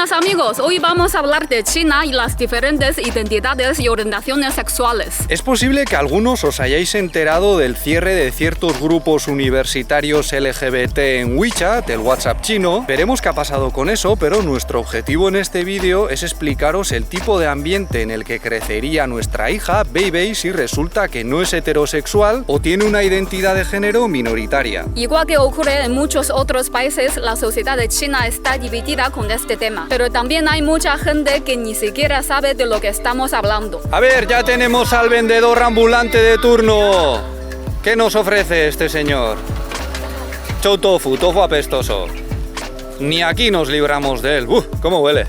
buenas amigos, hoy vamos a hablar de China y las diferentes identidades y orientaciones sexuales. Es posible que algunos os hayáis enterado del cierre de ciertos grupos universitarios LGBT en WeChat, el WhatsApp chino. Veremos qué ha pasado con eso, pero nuestro objetivo en este vídeo es explicaros el tipo de ambiente en el que crecería nuestra hija, Beibei, si resulta que no es heterosexual o tiene una identidad de género minoritaria. Igual que ocurre en muchos otros países, la sociedad de China está dividida con este tema, pero también hay mucha gente que ni siquiera sabe de lo que estamos hablando. A ver, ya tenemos al vendedor ambulante de turno. ¿Qué nos ofrece este señor? Chow tofu, tofu apestoso. Ni aquí nos libramos de él. ¿Cómo huele?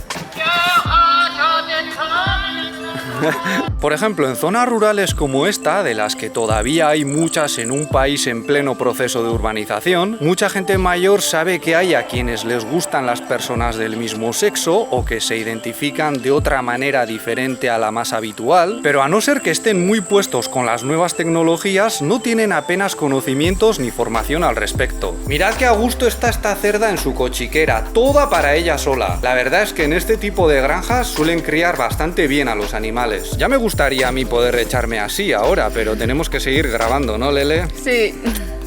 Por ejemplo, en zonas rurales como esta, de las que todavía hay muchas en un país en pleno proceso de urbanización, mucha gente mayor sabe que hay a quienes les gustan las personas del mismo sexo o que se identifican de otra manera diferente a la más habitual, pero a no ser que estén muy puestos con las nuevas tecnologías, no tienen apenas conocimientos ni formación al respecto. Mirad que a gusto está esta cerda en su cochiquera, toda para ella sola. La verdad es que en este tipo de granjas suelen criar bastante bien a los animales. Ya me gustaría a mí poder echarme así ahora, pero tenemos que seguir grabando, ¿no, Lele? Sí.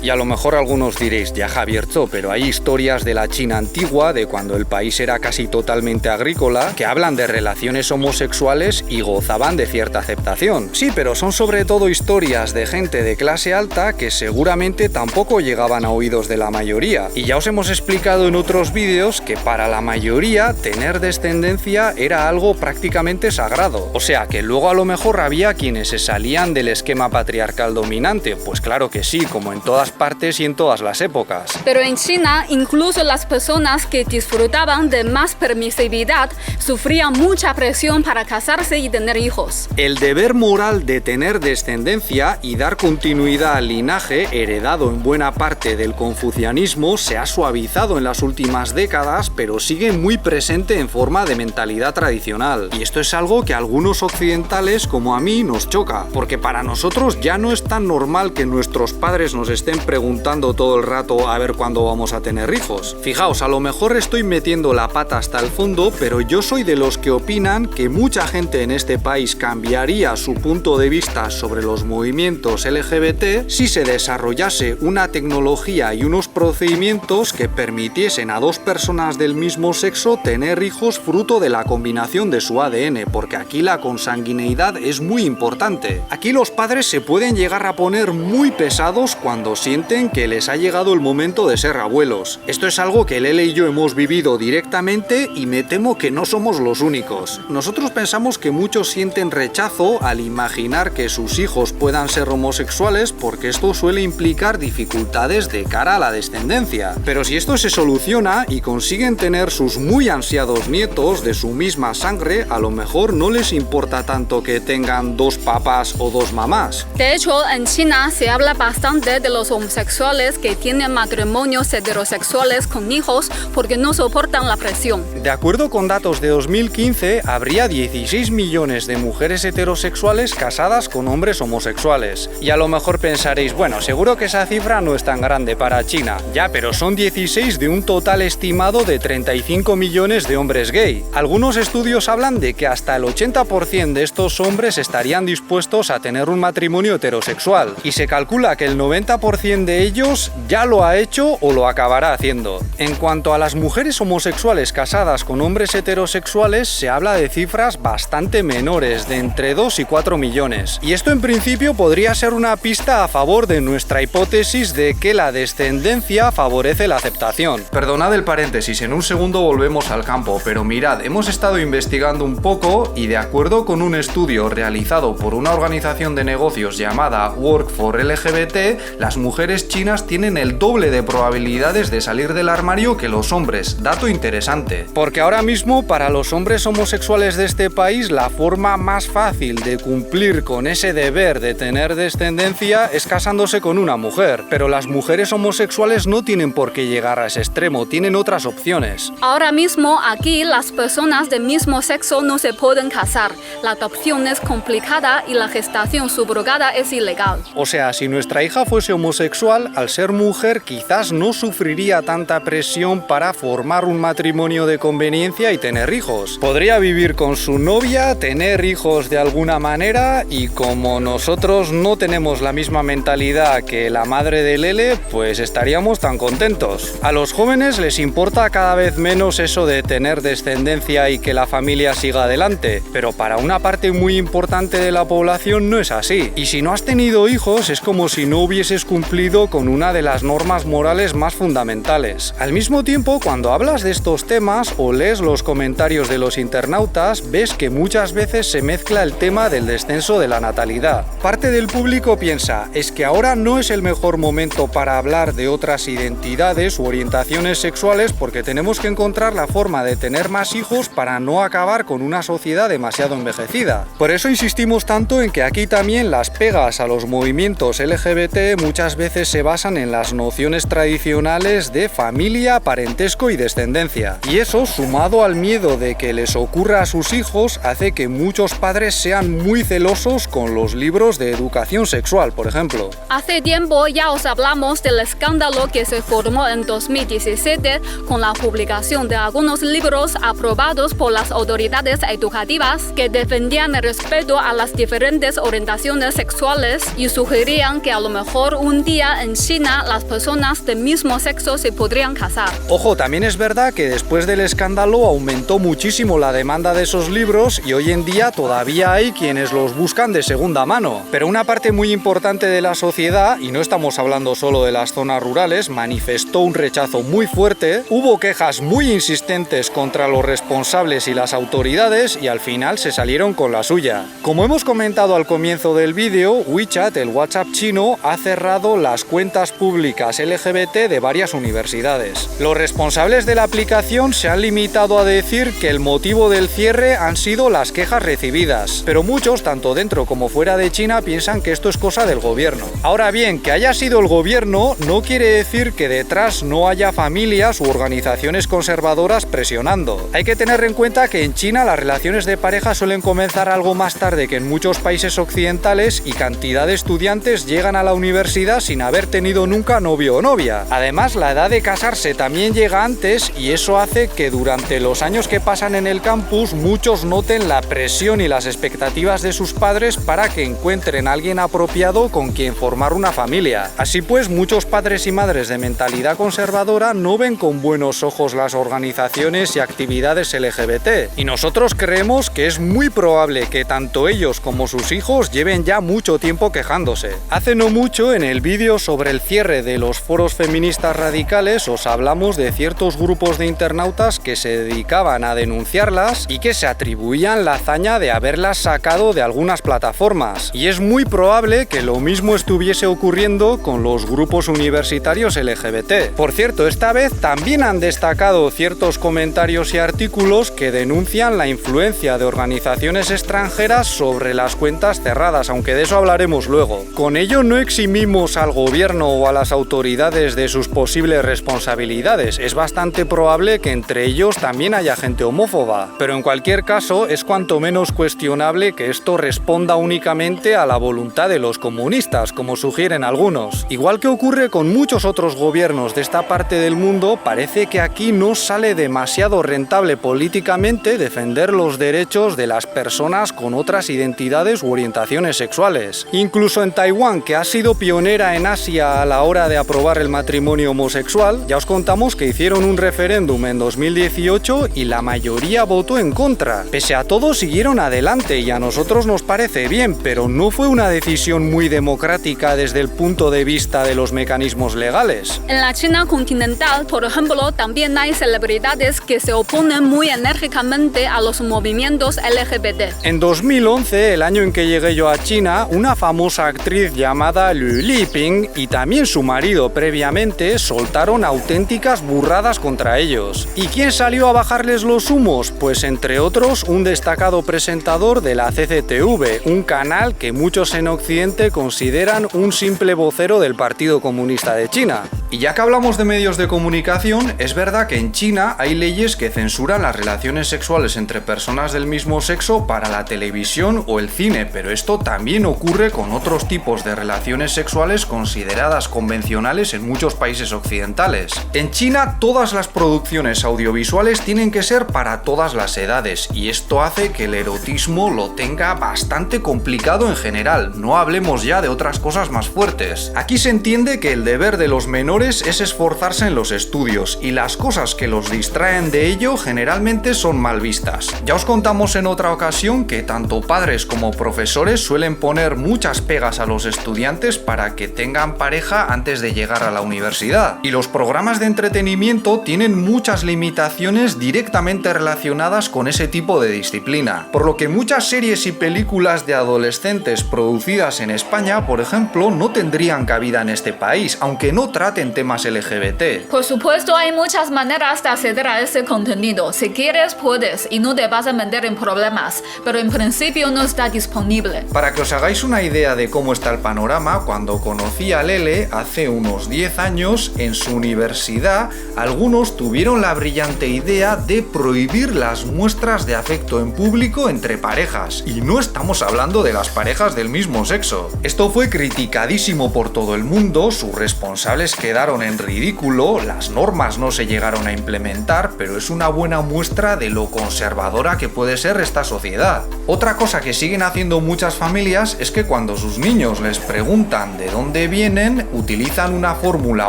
Y a lo mejor algunos diréis, ya Javier Cho, pero hay historias de la China antigua, de cuando el país era casi totalmente agrícola, que hablan de relaciones homosexuales y gozaban de cierta aceptación. Sí, pero son sobre todo historias de gente de clase alta que seguramente tampoco llegaban a oídos de la mayoría. Y ya os hemos explicado en otros vídeos que para la mayoría tener descendencia era algo prácticamente sagrado. O sea, que luego a lo mejor había quienes se salían del esquema patriarcal dominante. Pues claro que sí, como en todas partes y en todas las épocas. Pero en China, incluso las personas que disfrutaban de más permisividad sufrían mucha presión para casarse y tener hijos. El deber moral de tener descendencia y dar continuidad al linaje, heredado en buena parte del confucianismo, se ha suavizado en las últimas décadas, pero sigue muy presente en forma de mentalidad tradicional. Y esto es algo que a algunos occidentales, como a mí, nos choca, porque para nosotros ya no es tan normal que nuestros padres nos estén preguntando todo el rato a ver cuándo vamos a tener hijos. Fijaos, a lo mejor estoy metiendo la pata hasta el fondo, pero yo soy de los que opinan que mucha gente en este país cambiaría su punto de vista sobre los movimientos LGBT si se desarrollase una tecnología y unos procedimientos que permitiesen a dos personas del mismo sexo tener hijos fruto de la combinación de su ADN, porque aquí la consanguineidad es muy importante. Aquí los padres se pueden llegar a poner muy pesados cuando sienten que les ha llegado el momento de ser abuelos. Esto es algo que Lele y yo hemos vivido directamente y me temo que no somos los únicos. Nosotros pensamos que muchos sienten rechazo al imaginar que sus hijos puedan ser homosexuales porque esto suele implicar dificultades de cara a la descendencia. Pero si esto se soluciona y consiguen tener sus muy ansiados nietos de su misma sangre, a lo mejor no les importa tanto que tengan dos papás o dos mamás. De hecho, en China se habla bastante de los homosexuales que tienen matrimonios heterosexuales con hijos porque no soportan la presión. De acuerdo con datos de 2015, habría 16 millones de mujeres heterosexuales casadas con hombres homosexuales. Y a lo mejor pensaréis, bueno, seguro que esa cifra no es tan grande para China. Ya, pero son 16 de un total estimado de 35 millones de hombres gay. Algunos estudios hablan de que hasta el 80% de estos hombres estarían dispuestos a tener un matrimonio heterosexual. Y se calcula que el 90% de ellos ya lo ha hecho o lo acabará haciendo. En cuanto a las mujeres homosexuales casadas con hombres heterosexuales, se habla de cifras bastante menores, de entre 2 y 4 millones. Y esto en principio podría ser una pista a favor de nuestra hipótesis de que la descendencia favorece la aceptación. Perdonad el paréntesis, en un segundo volvemos al campo, pero mirad, hemos estado investigando un poco y de acuerdo con un estudio realizado por una organización de negocios llamada Work for LGBT, las mujeres chinas tienen el doble de probabilidades de salir del armario que los hombres. Dato interesante. Porque ahora mismo para los hombres homosexuales de este país la forma más fácil de cumplir con ese deber de tener descendencia es casándose con una mujer. Pero las mujeres homosexuales no tienen por qué llegar a ese extremo, tienen otras opciones. Ahora mismo aquí las personas del mismo sexo no se pueden casar. La adopción es complicada y la gestación subrogada es ilegal. O sea, si nuestra hija fuese homosexual homosexual, al ser mujer quizás no sufriría tanta presión para formar un matrimonio de conveniencia y tener hijos. Podría vivir con su novia, tener hijos de alguna manera, y como nosotros no tenemos la misma mentalidad que la madre de Lele, pues estaríamos tan contentos. A los jóvenes les importa cada vez menos eso de tener descendencia y que la familia siga adelante, pero para una parte muy importante de la población no es así. Y si no has tenido hijos es como si no hubieses cumplido con una de las normas morales más fundamentales. Al mismo tiempo, cuando hablas de estos temas o lees los comentarios de los internautas, ves que muchas veces se mezcla el tema del descenso de la natalidad. Parte del público piensa, es que ahora no es el mejor momento para hablar de otras identidades u orientaciones sexuales porque tenemos que encontrar la forma de tener más hijos para no acabar con una sociedad demasiado envejecida. Por eso insistimos tanto en que aquí también las pegas a los movimientos LGBT muchas veces se basan en las nociones tradicionales de familia, parentesco y descendencia. Y eso, sumado al miedo de que les ocurra a sus hijos, hace que muchos padres sean muy celosos con los libros de educación sexual, por ejemplo. Hace tiempo ya os hablamos del escándalo que se formó en 2017 con la publicación de algunos libros aprobados por las autoridades educativas que defendían el respeto a las diferentes orientaciones sexuales y sugerían que a lo mejor un día en China las personas del mismo sexo se podrían casar. Ojo, también es verdad que después del escándalo aumentó muchísimo la demanda de esos libros y hoy en día todavía hay quienes los buscan de segunda mano. Pero una parte muy importante de la sociedad, y no estamos hablando solo de las zonas rurales, manifestó un rechazo muy fuerte, hubo quejas muy insistentes contra los responsables y las autoridades y al final se salieron con la suya. Como hemos comentado al comienzo del vídeo, WeChat, el WhatsApp chino, ha cerrado las cuentas públicas LGBT de varias universidades. Los responsables de la aplicación se han limitado a decir que el motivo del cierre han sido las quejas recibidas, pero muchos, tanto dentro como fuera de China, piensan que esto es cosa del gobierno. Ahora bien, que haya sido el gobierno no quiere decir que detrás no haya familias u organizaciones conservadoras presionando. Hay que tener en cuenta que en China las relaciones de pareja suelen comenzar algo más tarde que en muchos países occidentales y cantidad de estudiantes llegan a la universidad sin haber tenido nunca novio o novia. Además, la edad de casarse también llega antes y eso hace que durante los años que pasan en el campus muchos noten la presión y las expectativas de sus padres para que encuentren a alguien apropiado con quien formar una familia. Así pues, muchos padres y madres de mentalidad conservadora no ven con buenos ojos las organizaciones y actividades LGBT, y nosotros creemos que es muy probable que tanto ellos como sus hijos lleven ya mucho tiempo quejándose. Hace no mucho, en el vídeo sobre el cierre de los foros feministas radicales, os hablamos de ciertos grupos de internautas que se dedicaban a denunciarlas y que se atribuían la hazaña de haberlas sacado de algunas plataformas. Y es muy probable que lo mismo estuviese ocurriendo con los grupos universitarios LGBT. Por cierto, esta vez también han destacado ciertos comentarios y artículos que denuncian la influencia de organizaciones extranjeras sobre las cuentas cerradas, aunque de eso hablaremos luego. Con ello no eximimos al gobierno o a las autoridades de sus posibles responsabilidades. Es bastante probable que entre ellos también haya gente homófoba, pero en cualquier caso es cuanto menos cuestionable que esto responda únicamente a la voluntad de los comunistas, como sugieren algunos. Igual que ocurre con muchos otros gobiernos de esta parte del mundo, parece que aquí no sale demasiado rentable políticamente defender los derechos de las personas con otras identidades u orientaciones sexuales. Incluso en Taiwán, que ha sido pionera en Asia a la hora de aprobar el matrimonio homosexual, ya os contamos que hicieron un referéndum en 2018 y la mayoría votó en contra. Pese a todo, siguieron adelante y a nosotros nos parece bien, pero no fue una decisión muy democrática desde el punto de vista de los mecanismos legales. En la China continental, por ejemplo, también hay celebridades que se oponen muy enérgicamente a los movimientos LGBT. En 2011, el año en que llegué yo a China, una famosa actriz llamada Liu Liping y también su marido previamente soltaron auténticas burradas contra ellos. ¿Y quién salió a bajarles los humos? Pues entre otros un destacado presentador de la CCTV, un canal que muchos en Occidente consideran un simple vocero del Partido Comunista de China. Y ya que hablamos de medios de comunicación, es verdad que en China hay leyes que censuran las relaciones sexuales entre personas del mismo sexo para la televisión o el cine, pero esto también ocurre con otros tipos de relaciones sexuales consideradas convencionales en muchos países occidentales. En China, todas las producciones audiovisuales tienen que ser para todas las edades, y esto hace que el erotismo lo tenga bastante complicado en general, no hablemos ya de otras cosas más fuertes. Aquí se entiende que el deber de los menores es esforzarse en los estudios, y las cosas que los distraen de ello generalmente son mal vistas. Ya os contamos en otra ocasión que tanto padres como profesores suelen poner muchas pegas a los estudiantes para que tengan pareja antes de llegar a la universidad. Y los programas de entretenimiento tienen muchas limitaciones directamente relacionadas con ese tipo de disciplina, por lo que muchas series y películas de adolescentes producidas en España, por ejemplo, no tendrían cabida en este país, aunque no traten temas LGBT. Por supuesto, hay muchas maneras de acceder a ese contenido. Si quieres, puedes, y no te vas a meter en problemas, pero en principio no está disponible. Para que os hagáis una idea de cómo está el panorama, cuando conocí a Lele hace unos 10 años, en su universidad, algunos tuvieron la brillante idea de prohibir las muestras de afecto en público entre parejas. Y no estamos hablando de las parejas del mismo sexo. Esto fue criticadísimo por todo el mundo, sus responsables quedaron en ridículo, las normas no se llegaron a implementar, pero es una buena muestra de lo conservadora que puede ser esta sociedad. Otra cosa que siguen haciendo muchas familias es que cuando sus niños les preguntan de dónde vienen, utilizan una fórmula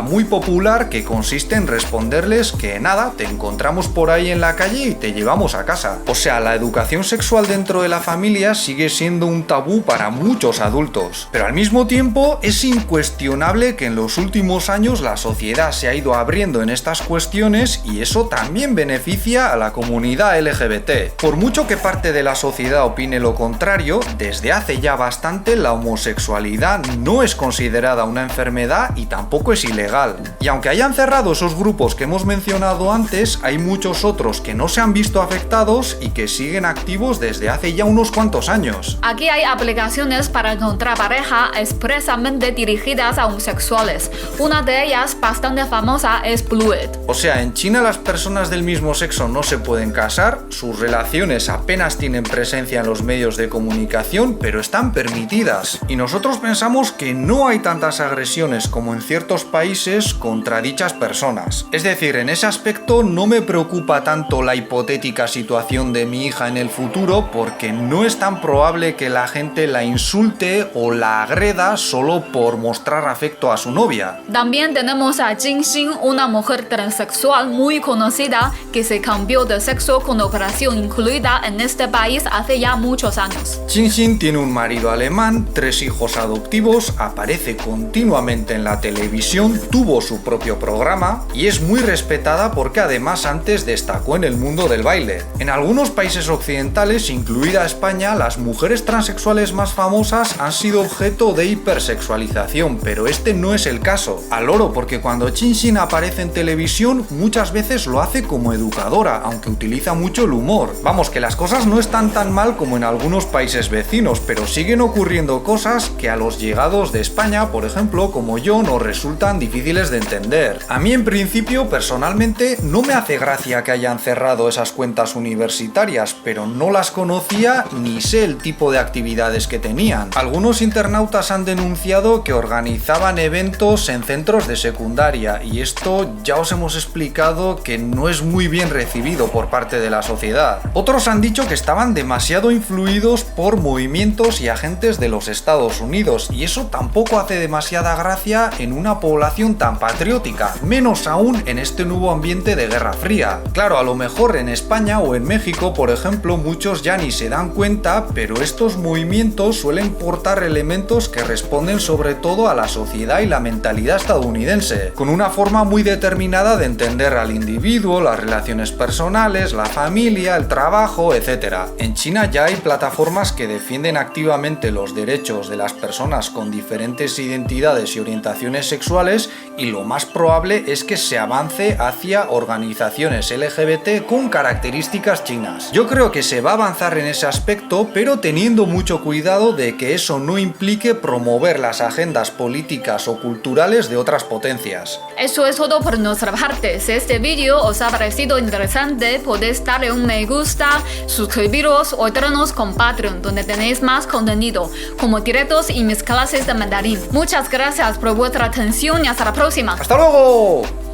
muy popular que consiste en responderles que nada, te encontramos por ahí en la calle y te llevamos a casa. O sea, la educación sexual dentro de la familia sigue siendo un tabú para muchos adultos. Pero al mismo tiempo es incuestionable que en los últimos años la sociedad se ha ido abriendo en estas cuestiones y eso también beneficia a la comunidad LGBT. Por mucho que parte de la sociedad opine lo contrario, desde hace ya bastante la homosexualidad no es considerada una enfermedad y tampoco es ilegal. Y aunque hayan cerrado esos grupos que hemos mencionado antes, hay muchos otros que no se han visto afectados y que siguen activos desde hace ya unos cuantos años. Aquí hay aplicaciones para encontrar pareja expresamente dirigidas a homosexuales. Una de ellas, bastante famosa, es Blued. O sea, en China las personas del mismo sexo no se pueden casar, sus relaciones apenas tienen presencia en los medios de comunicación, pero están permitidas. Y nosotros pensamos que no hay tantas agresiones como en ciertos países contra dichas personas. Es decir, en ese aspecto no me preocupa tanto la hipotética situación de mi hija en el futuro, porque no es tan probable que la gente la insulte o la agreda solo por mostrar afecto a su novia. También tenemos a Jin Xin, una mujer transexual muy conocida que se cambió de sexo con operación incluida en este país hace ya muchos años. Jin Xin tiene un marido alemán, 3 hijos adoptivos, aparece continuamente en la televisión, tuvo su propio programa y es muy respetada porque además antes destacó en el mundo del baile. En algunos países occidentales, incluida España, las mujeres transexuales más famosas han sido objeto de hipersexualización, pero este no es el caso. Al loro, porque cuando Jin Xin aparece en televisión muchas veces lo hace como educadora, aunque utiliza mucho el humor. Vamos, que las cosas no están tan mal como en algunos países vecinos, pero siguen ocurriendo cosas que a los llegados de España, por ejemplo, como yo, nos resultan difíciles de entender. A mí en principio, personalmente, no me hace gracia que hayan cerrado esas cuentas universitarias, pero no las conocía ni sé el tipo de actividades que tenían. Algunos internautas han denunciado que organizaban eventos en centros de secundaria y esto ya os hemos explicado que no es muy bien recibido por parte de la sociedad. Otros han dicho que estaban demasiado influidos por movimientos y agentes de los Estados Unidos y eso tampoco hace demasiada gracia en una población tan patriótica, menos aún en este nuevo ambiente de Guerra Fría. Claro, a lo mejor en España o en México, por ejemplo, muchos ya ni se dan cuenta, pero estos movimientos suelen portar elementos que responden sobre todo a la sociedad y la mentalidad estadounidense, con una forma muy determinada de entender al individuo, las relaciones personales, la familia, el trabajo, etc. En China ya hay plataformas que defienden activamente los derechos de las personas con diferentes identidades y orientaciones sexuales y lo más probable es que se avance hacia organizaciones LGBT con características chinas. Yo creo que se va a avanzar en ese aspecto, pero teniendo mucho cuidado de que eso no implique promover las agendas políticas o culturales de otras potencias. Eso es todo por nuestra parte. Si este vídeo os ha parecido interesante, podéis darle un me gusta, suscribiros o entrarnos con Patreon, donde tenéis más contenido, como directos y mis clases de mandarín. Muchas gracias por vuestra atención y hasta la próxima. ¡Hasta luego!